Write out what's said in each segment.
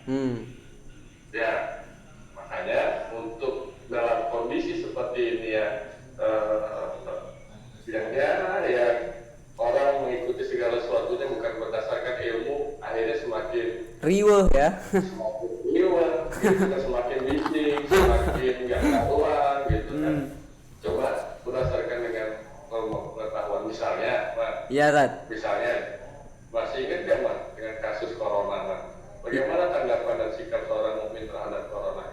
Hmm. Ya, makanya untuk dalam kondisi seperti ini ya, yang orang mengikuti segala sesuatunya bukan berdasarkan ilmu, akhirnya semakin Riweh ya. semakin liwat, gitu kan, semakin bising, semakin nggak karuan, gitu kan. Hmm. Coba berdasarkan dengan ilmu pengetahuan, misalnya, Iya, Tat. misalnya masih ingat nggak Mas dengan kasus corona, Mas? I- Bagaimana tanggapan dan sikap seorang mukmin terhadap corona?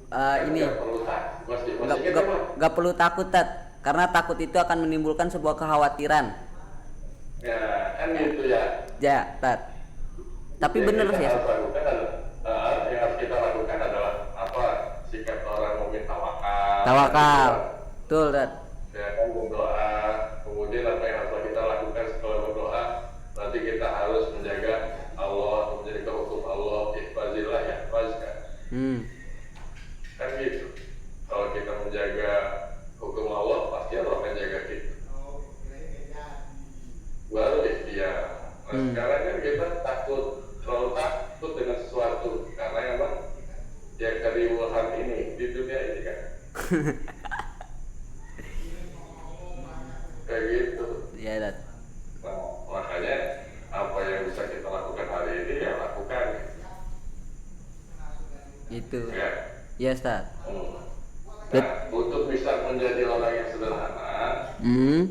Kan ini nggak perlu takut, masih nggak ingat nggak ya Mas? nggak perlu takut, Tat, karena takut itu akan menimbulkan sebuah kekhawatiran. Ya kan gitu ya. Ya, Tat. Tapi Yang bener kita sih ya, harus Tat. lakukan adalah yang harus kita lakukan adalah apa? Sikap seorang mukmin tawakal, kan gitu Tawakal. kan? Betul, Tat. Ya kan berdoa. Kemudian apa yang harus kita lakukan setelah berdoa? Nanti kita harus menjaga Allah, menjaga hukum Allah, ihfazillah ya, kan? Hmm. Kan gitu. Kalau kita menjaga hukum Allah, pasti Allah akan jaga kita. Baru ikhtiar. Nah sekarang kan kita takut, terlalu takut dengan sesuatu karena emang yang keriuhan ini di dunia ini kan kayak gitu. Ya, Tat. Nah, makanya apa yang bisa kita lakukan hari ini ya lakukan Itu. ya. Ya, Tat. Nah, untuk bisa menjadi orang yang sederhana, Hmm.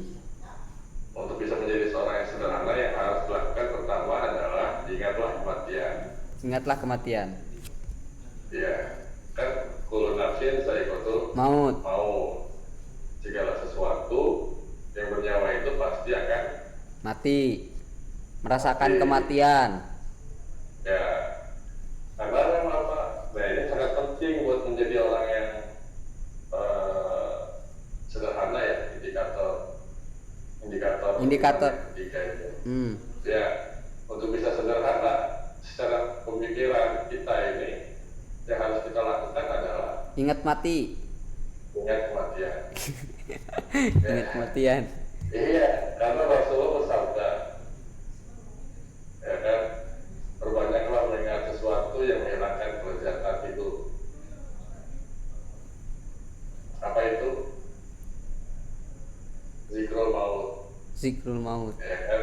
untuk bisa menjadi seorang yang sederhana yang harus dilakukan pertama adalah ingatlah kematian. Ingatlah kematian. Ya, kan kullu nafsin sa'iqatul Maut. maut. Segala sesuatu yang bernyawa itu pasti akan Mati. Merasakan mati. kematian. Ya, karena memang apa? Nah ini sangat penting buat menjadi orang yang sederhana ya, Indikator. ketika itu. Hmm. Ya, untuk bisa sederhana secara pemikiran kita ini yang harus kita lakukan adalah Ingat mati. ingat kematian. Ingat kematian. Iya, karena Rasulullah bersabda, ya kan, berbanyaklah mengingat sesuatu yang menghilangkan kelezatan hidup. Apa itu? Zikrul maut. Zikrul maut. Ya kan?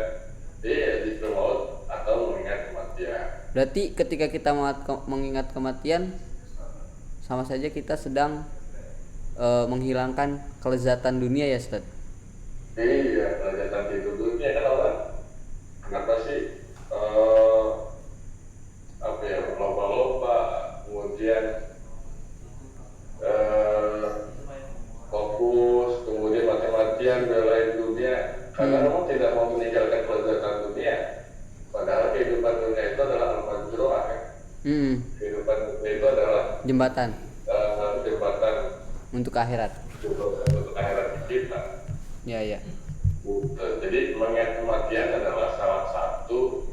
Iya, zikrul maut atau mengingat kematian. Berarti ketika kita mengingat kematian, sama saja kita sedang menghilangkan kelezatan dunia ya, Ustaz. Iya, kelezatan hidup dunia kan orang. Kenapa sih? Apa ya, berlomba-lomba, kemudian fokus, kemudian mati-matian belain dunia karena memang tidak mau meninggalkan kelezatan dunia. Padahal kehidupan dunia itu adalah al-majru'ah kan? Kehidupan dunia itu adalah Jembatan jembatan untuk akhirat. untuk akhirat kita. Ya, ya. Jadi mengingat kematian adalah salah satu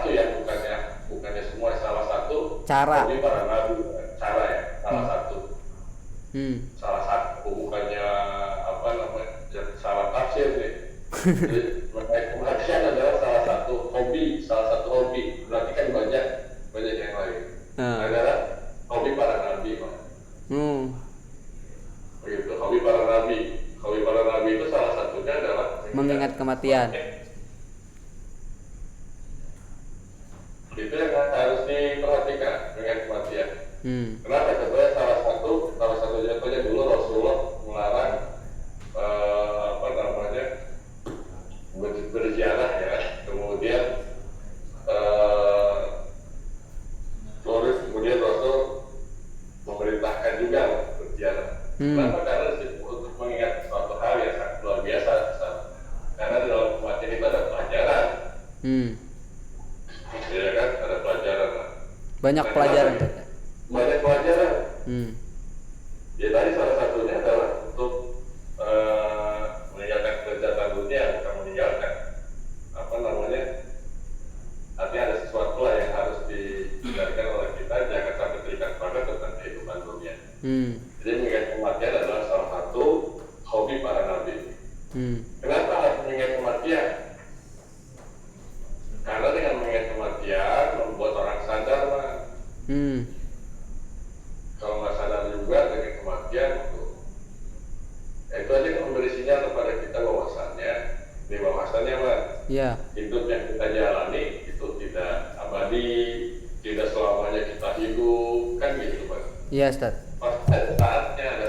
ya, bukannya semua, salah satu Cara. hobi para nabi, cara ya, salah satu, bukannya apa namanya, salah tafsir nih. Jadi mengenai kematian adalah salah satu hobi, berarti kan banyak yang lain. Adalah hobi para nabi, Pak. Begitu, hobi para nabi itu salah satunya adalah Mengingat kematian. Itu yang harus diperhatikan mengingat kematian. Kenapa? Contohnya salah satu contohnya dulu Rasulullah melarang berziarah ya, kemudian kemudian Rasul memerintahkan juga berziarah. Kenapa? Karena untuk mengingat suatu hal yang sangat luar biasa, karena dalam kematian itu ada pelajaran. Ya kan, ada pelajaran. Banyak pelajaran. Banyak pelajaran. Ya tadi salah satunya adalah untuk meninggalkan kelezatan dunia, bukan meninggalkan apa namanya. Artinya ada sesuatu lah yang harus dihindarkan oleh kita, jangan sampai terikat pada tentang kehidupan dunia. Jadi mengingat kematian adalah salah satu hobi para nabi. Kenapa harus mengingat kematian? Karena dengan mengingat kematian membuat bahwasanya Mas, Iya. hidup yang kita jalani itu tidak abadi, tidak selamanya kita hidup, kan gitu Mas. Iya, Ustaz. Pasti ada saatnya, ada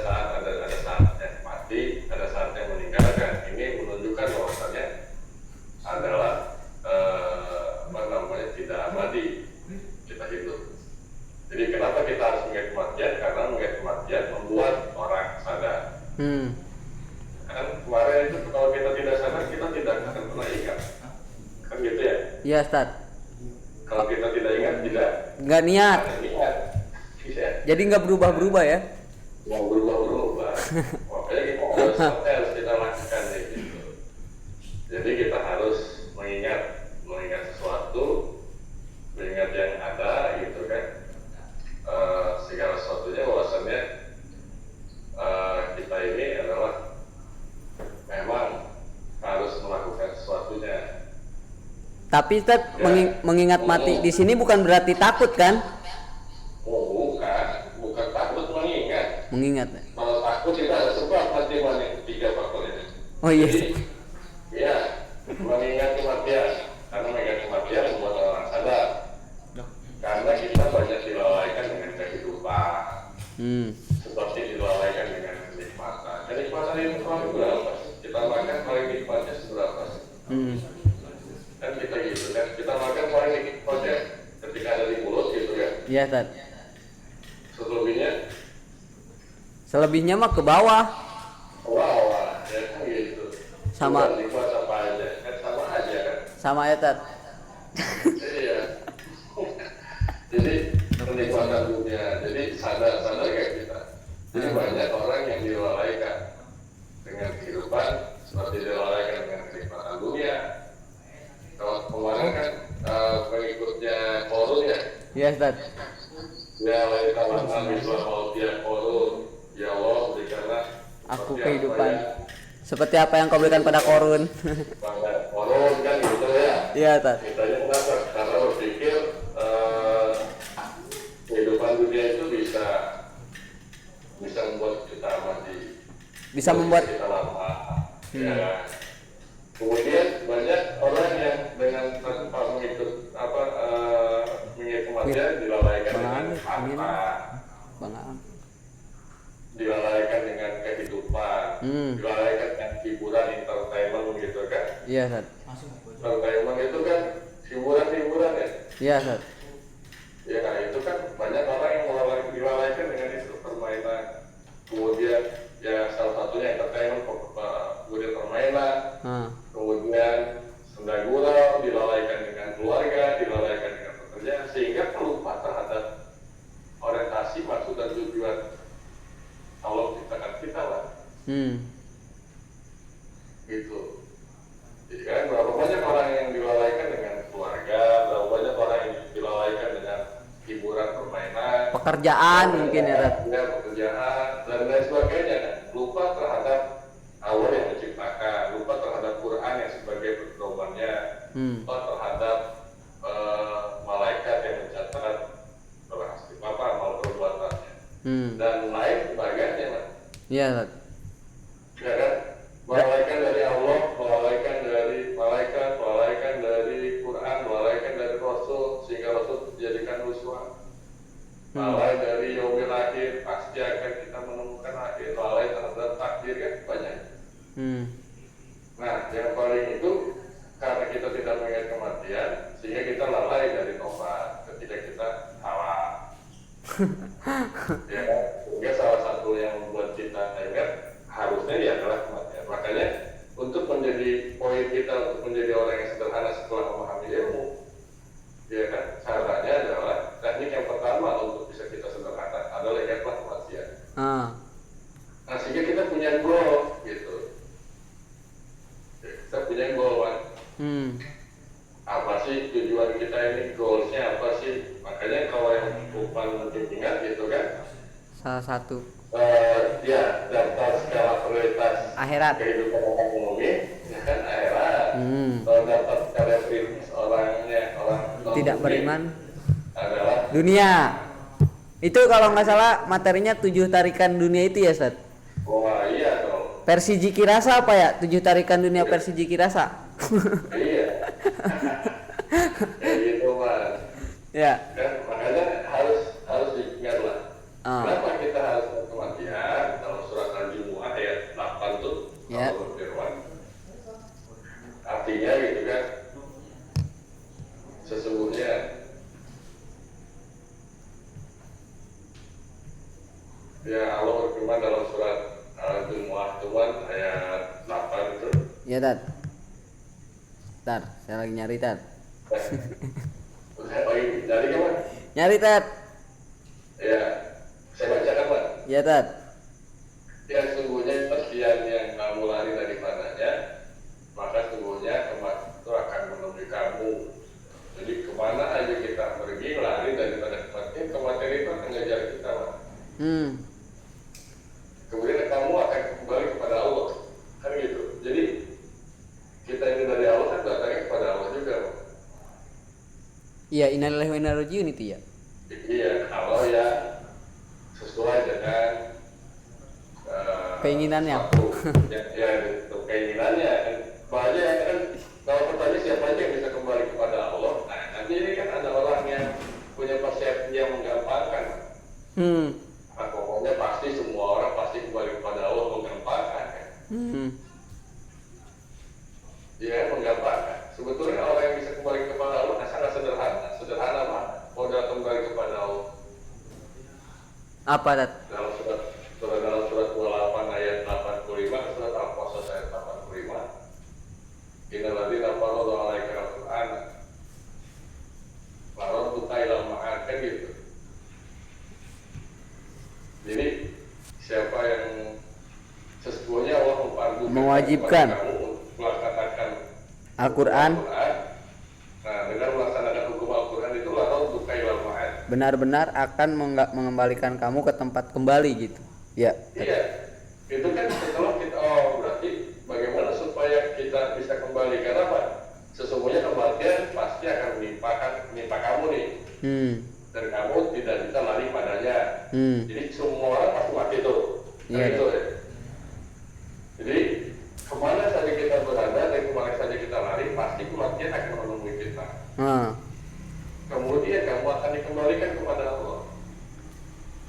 saatnya mati, ada saatnya meninggalkan. Ini menunjukkan bahwasanya adalah apa namanya, tidak abadi kita hidup. Jadi kenapa kita harus mengingat kematian? Karena mengingat kematian membuat orang sadar. Kan kemarin itu kalau kita tidak sadar, kita tidak akan pernah ingat, kan gitu ya. Iya, Ustaz. Kalau kita tidak ingat, tidak Nggak niat. akan ingat. Iya. Jadi nggak berubah-berubah ya. Mau berubah-berubah. Makanya kita harus kita lakukan gitu. Jadi kita harus mengingat sesuatu, mengingat yang ada gitu kan. Segala sesuatunya bahwasannya kita ini adalah memang harus melakukan sesuatunya. Tapi Ustaz, mengingat mati di sini bukan berarti takut kan? Oh, bukan takut mengingat. Mengingat. Kalau takut kita ada sebab mati mana 3 faktor ini. Oh iya. Jadi, ya, mengingat kematian. Karena mengingat kematian membuat orang sadar. Karena kita banyak dilalaikan dengan kehidupan. Seperti dilalaikan dengan kenikmatan. Kenikmatan itu paling berapa sih? Kita makan paling nikmatnya seberapa sih? Kan kita gitu kan. Kita makan paling nikmatnya ketika ada di mulut gitu kan. Iya, Ustaz. Selebihnya Mah ke bawah. wah, ya kan gitu. Sama. Bukan nikmat apa aja, kan sama aja kan. Sama ya, Ustaz. Iya. Jadi kenikmatan dunia. Jadi sadar kayak kita. Jadi banyak orang yang dilalaikan dengan kehidupan seperti dilalaikan dengan kenikmatan dunia. Kalau kemarin kan pengikutnya Korun ya. Iya, Ustaz. Ya, lain bisa mau dia Korun. Ya Allah, berikanlah Aku kehidupan seperti apa yang kau berikan pada Korun. Korun kan gitu ya. Iya, Ustaz. Kitanya kenapa? Karena berpikir kehidupan dunia itu bisa membuat kita mati, Bisa membuat kita lama. Ya. Kemudian banyak orang yang dengan tanpa mengingat kematian dilalaikan dengan harta, Bang. dilalaikan dengan kehidupan, dilalaikan dengan hiburan, entertainment gitu kan. Iya, Ustaz. Entertainment itu kan hiburan ya. Iya, Ustaz. Ya, itu kan banyak orang yang dilalaikan dengan itu, permainan. Kemudian ya salah satunya entertainment, kemudian permainan, kemudian senda gurau, dilalaikan dengan keluarga, dilalaikan dengan pekerjaan, sehingga lupa terhadap orientasi, maksud dan tujuan Allah ciptakan kita lah. Gitu. Jadi kan berapa banyak orang yang dilalaikan dengan keluarga, berapa banyak orang yang dilalaikan dengan hiburan, permainan, Pekerjaan mungkin ya, Ustaz. ya, pekerjaan dan lain sebagainya. Lupa terhadap Allah yang menciptakan, lupa terhadap Quran yang sebagai pedomannya, lupa terhadap malaikat yang mencatat amal perbuatannya, dan lain sebagainya. Iya, Ustaz. Ya kan? Melalaikan dari Allah, melalaikan dari malaikat, melalaikan dari Quran, melalaikan dari Rasul, sehingga Rasul dijadikan uswah. Lalai dari yaumil akhir, pasti akan kita menemukan akhir. Lalai terhadap takdir kan banyak. Nah, yang paling itu karena kita tidak mengingat kematian, sehingga kita lalai dari tobat ketika kita salah. Ya, sehingga salah satu yang membuat kita ingat harusnya ya adalah kematian. Makanya untuk menjadi poin kita untuk menjadi orang yang sederhana setelah memahami ilmu, ya kan, caranya adalah teknik yang pertama untuk bisa kita sederhana adalah ingatlah kematian. Nah, sehingga kita punya goal gitu. Ya, kita punya goal kan. Apa sih tujuan kita ini, goalsnya apa sih? Makanya kalau yang Lukman mungkin ingat gitu kan, Salah satu ya daftar skala prioritas akhirat. kehidupan orang umumnya, ya kan akhirat. Kalau daftar skala prioritas orang Tidak beriman adalah dunia. Itu kalau nggak salah materinya 7 tarikan dunia itu ya, Ustaz. wah iya dong. Versi Jiki Rasa apa ya? 7 tarikan dunia versi Jiki Rasa. Iya. Kayak gitu mas. Ya. Kan makanya harus diingat lah. Ah. Kenapa kita harus kematian? Dalam surat Al-Jumu'ah ayat 8 tuh Ya. Allah berfirman. Artinya gitu kan, sesungguhnya ya Allah berfirman dalam surat Al-Jumu'ah Tuhan ayat 8 itu. Ya Tat. Tar, saya lagi nyari Tat. Oh ini dari kapan? Nyari Tat. Ya, saya bacakan Pak. Ya Tat. Ya sesungguhnya persian yang kamu lari daripadanya, maka sesungguhnya kematian itu akan menemui kamu. Jadi kemana aja kita pergi lari daripada kematian itu akan ngejar kita Pak. Kemudian kamu akan kembali kepada Allah, kan gitu. Jadi kita ini dari Allah kan datangnya kepada Allah juga Pak. Iya, innalillahi wa inna ilaihi raji'un itu ya. Iya, kalau ya sesuai dengan Keinginannya. ya itu keinginannya kan. Banyak kan kalau pertanyaan siapa aja yang bisa kembali kepada Allah. Nah, nanti ini kan ada orang yang punya persepsi yang menggampangkan. Nah, pokoknya pasti semua orang pasti kembali kepada Allah, menggampangkan kan. Ya, menggampangkan. Sebetulnya orang yang bisa kembali kepada Allah sangat sederhana. Sederhana Pak. Modal kembali kepada Allah. Apa Tat? Dalam surat 28 ayat 85, surat Al-Qasas ayat 85. Innal ladzina faradu 'alaika al-Qur'an faradduka ila ma'ad, kan gitu. Jadi siapa yang sesungguhnya Allah mewajibkan kamu untuk melaksanakan Al-Qur'an. Nah, dengan melaksanakan hukum Al-Qur'an itu faradduka ila ma'ad. Benar-benar akan mengembalikan kamu ke tempat kembali gitu. Ya. Iya, itu kan setelah kita, berarti bagaimana supaya kita bisa kembali, karena apa? Sesungguhnya kematian pasti akan menimpa kamu nih, dan kamu tidak bisa lari padanya. Jadi semua orang pasti mati tuh, Iya. gitu ya. Jadi kemana saja kita berada dan kemana saja kita lari, pasti kematian akan menemui kita. Kemudian kamu akan dikembalikan kepada Allah.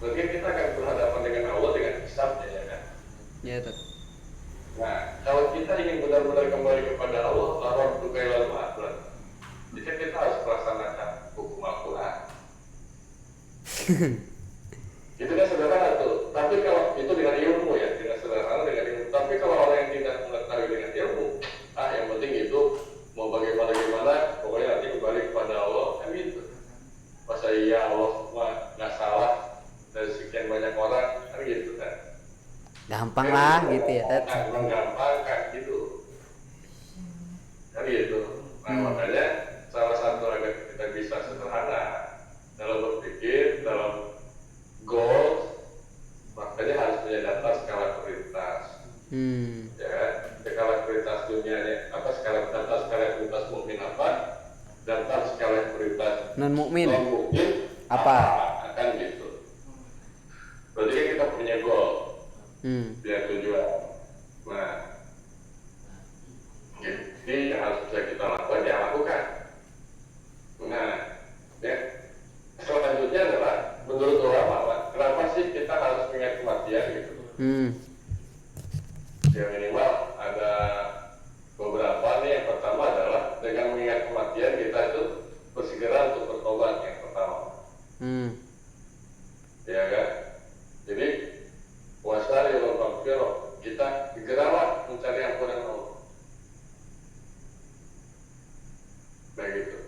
Berarti kita akan berhadapan dengan Allah dengan hisabnya, ya kan? Ya Tat. Nah, kalau kita ingin benar-benar kembali kepada Allah, lawan tukai lalu akhirat. Jadi kita harus melaksanakan hukum Al-Quran. Itu kan sederhana tuh. Tapi kalau itu dengan ilmu ya, tidak sederhana dengan ilmu. Tapi kalau orang yang tidak mengetahui dengan ilmu, yang penting itu mau bagaimana, pokoknya nanti kembali kepada Allah, kan gitu. Masa iya Allah semua nggak salah dari sekian banyak orang, kan gitu kan. Gampang lah gitu ya Tat. Menggampangkan gitu, kan gitu. Nah makanya salah satu agar kita bisa sederhana dalam berpikir, dalam goals, makanya harus punya daftar skala prioritas. Ya, skala prioritas dunianya apa, daftar skala prioritas mukmin apa, daftar skala prioritas Non mukmin apa, kan gitu. Berarti kan kita punya goal, punya tujuan. Nah, jadi yang harus bisa kita lakukan, ya lakukan. Nah, ya, selanjutnya adalah menurut ulama, kenapa sih kita harus mengingat kematian gitu? Ya minimal ada beberapa nih. Yang pertama adalah dengan mengingat kematian kita itu bersegera untuk bertobat, yang pertama. Ya kan? Jadi wasari wal maghfirah, kita segeralah mencari ampunan Allah. Begitu.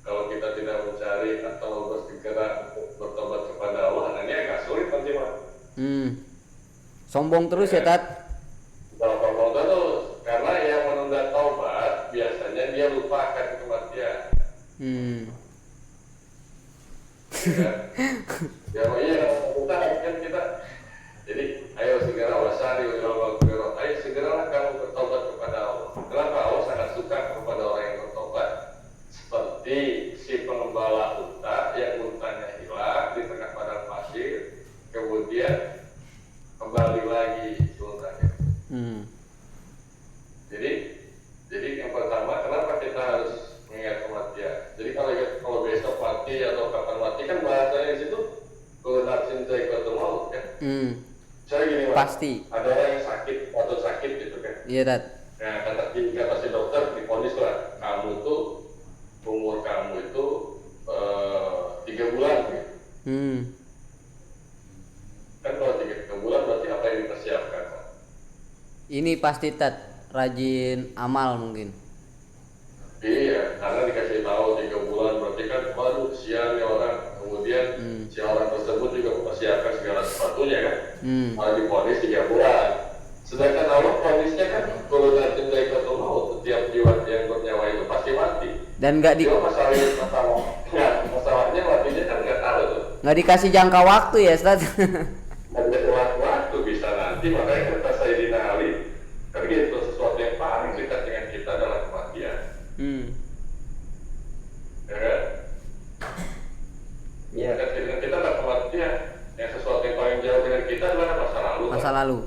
Kalau kita tidak mencari atau bersegera untuk bertobat kepada Allah, ini agak sulit nanti Pak. Sombong terus ya Tat. Sombong terus, karena yang menunda taubat biasanya dia lupa akan kematian. Ya, iya, kita. Jadi, ayo segera wasari wal maghfirah. Ayo segeralah kamu bertobat kepada Allah. Kenapa? Allah sangat suka kepada orang yang bertobat. Seperti si pengembala unta yang untanya hilang di tengah padang pasir, kemudian kembali lagi untanya. Jadi pasti. Ada orang yang sakit atau sakit gitu kan. Iya Tat. Nah kata si dokter diponis lah, kamu tuh umur kamu itu 3 bulan gitu. Kan kalau 3 bulan berarti apa yang dipersiapkan? Ini pasti Tat, rajin amal mungkin. Iya, karena dikasih tahu 3 bulan berarti kan baru siang ya orang. Kemudian si orang tersebut juga mempersiapkan segala sesuatunya kan. Malah diponis 3 bulan. Sedangkan Allah ponisnya kan kalau nanti mereka tuh mau setiap jiwa yang bernyawa itu pasti mati. Dan nggak masalahnya matinya kan nggak tahu tuh. Nggak dikasih jangka waktu ya Ustaz. Ada waktu bisa nanti, makanya kata Sayyidina Ali kan gitu, sesuatu yang paling dekat dengan kita adalah kematian. Ya kan? Iya. Dekat dengan kita adalah kematian. Yang sesuatu yang paling jauh dengan kita adalah masa lalu. Masa lalu.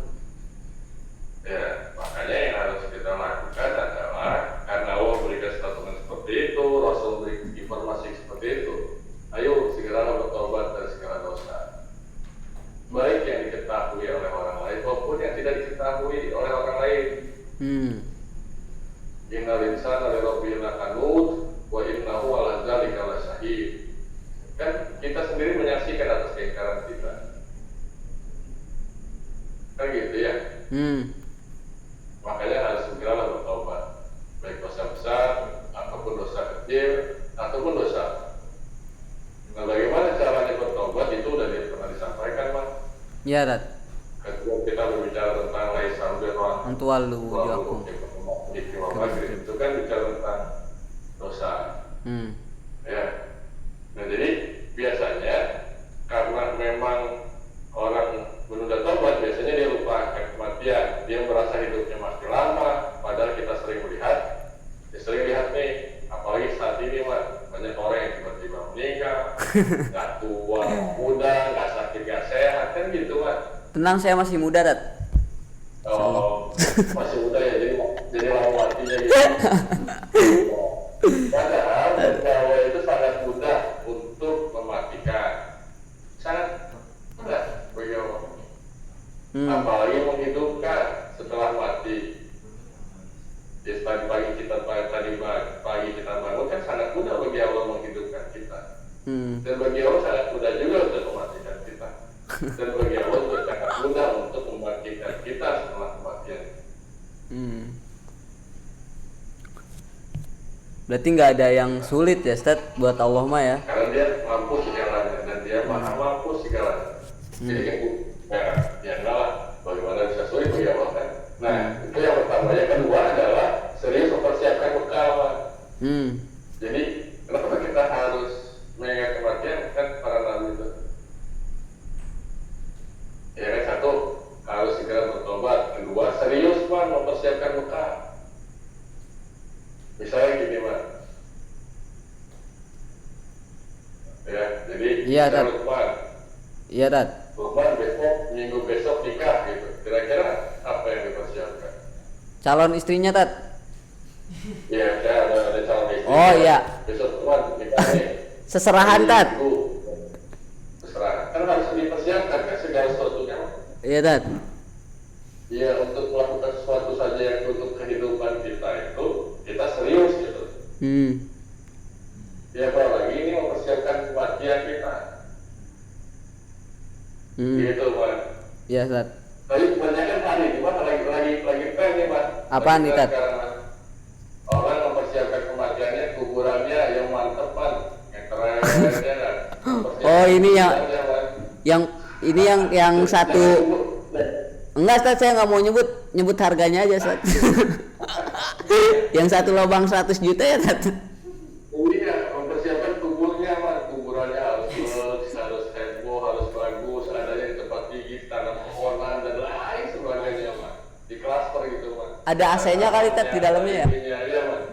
Ya, makanya yang harus kita lakukan adalah karena Allah berikan statement seperti itu, Rasul berikan informasi seperti itu. Ayo segera bertobat dari segala dosa. Baik yang diketahui oleh orang lain maupun yang tidak diketahui oleh orang lain. Innal insana li rabbil lakanut wa innahu ala dzalika lasyahid. Kan kita sendiri menyaksikan atas keingkaran kita. Kan gitu ya. Makanya harus segera bertobat, baik dosa besar ataupun dosa kecil ataupun dosa. Nah, bagaimana caranya bertobat itu udah pernah disampaikan, Mas. Iya Tat. Ketika kita berbicara tentang laisal birra Antualu jakum. Itu kan bicara tentang dosa. Ya. Nah, jadi biasanya karena memang orang menunda tobat, biasanya dia lupa akan kematian. Dia merasa hidupnya masih lama, padahal kita sering lihat nih, apalagi saat ini Mas, banyak orang yang tiba-tiba meninggal, nggak tua, muda, nggak sakit, nggak sehat, kan gitu Mas. Tenang, saya masih muda Tat. Oh, masih muda ya, jadi lama matinya gitu. Padahal bernyawa itu sangat mudah untuk mematikan, sangat mudah bagi Allah. Apalagi menghidupkan setelah mati. Jadi pagi kita bangun kan sangat mudah bagi Allah menghidupkan kita. Dan bagi Allah sangat mudah juga untuk mematikan kita. Dan bagi Allah juga sangat mudah untuk membangkitkan kita setelah kematian. Berarti nggak ada yang sulit ya Ustaz buat Allah mah ya. Karena dia mampu segalanya dan dia maha mampu segalanya. Jadi kan ya enggak lah, bagaimana bisa sulit bagi Allah kan. Nah itu yang pertama. Yang kedua adalah serius mempersiapkan bekal. Jadi kenapa kita harus mengingat kematian kan para nabi itu? Ya kan, satu harus segera bertobat, kedua serius Pak mempersiapkan bekal. Misalnya gini Pak, ya jadi iya Tat. Iya Tat. Lukman minggu besok nikah gitu. Kira-kira apa yang dipersiapkan? Calon istrinya Tat. Iya, saya ada calon istri. Oh iya. Besok Lukman nikah nih. Seserahan Tat. Seserahan kan harus dipersiapkan kan segala sesuatunya. Iya Tat. Iya, untuk melakukan sesuatu saja yang untuk kehidupan kita itu kita serius gitu. Ya apalagi ini mempersiapkan kematian kita. Gitu Pak. Iya Tat. Tapi kebanyakan hari ini Pak lagi tren nih Pak. Apaan nih Tat? Orang mempersiapkan kematiannya, kuburannya yang mantep Pak, yang keren ya. Oh ini yang satu. Enggak Ustaz, saya nggak mau nyebut harganya aja Ustaz. Yang satu lubang 100 juta ya Tat. Iya, mempersiapkan kuburnya Mas, kuburannya harus heboh, harus bagus, adanya di tempat tinggi, tanam pohonan dan lain sebagainya Mas. Di klaster gitu Mas. Ada AC-nya kali Tat di dalamnya ya? Iya Mas.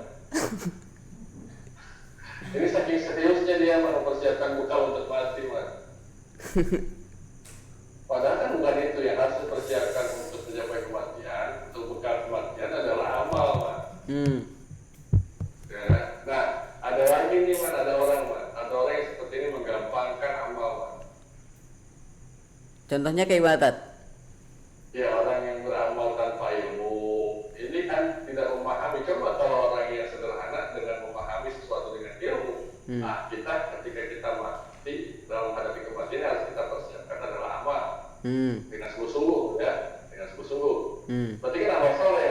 Ini saking seriusnya dia mempersiapkan bekal untuk mati Mas. Padahal kan bukan itu yang harus dipersiapkan untuk mencapai kematian. Untuk bekal kematian adalah amal Mas. Ya, nah ada lagi nih Mas, ada orang yang seperti ini menggampangkan amal Mas. Contohnya kayak gimana Tat? Ya orang yang beramal tanpa ilmu ini kan tidak memahami. Coba kalau orang yang sederhana dengan memahami sesuatu dengan ilmu. Nah kita ketika kita mati dalam menghadapi kematian harus kita persiapkan adalah amal dengan sungguh-sungguh ya, dengan sungguh-sungguh. Berarti kan amal soleh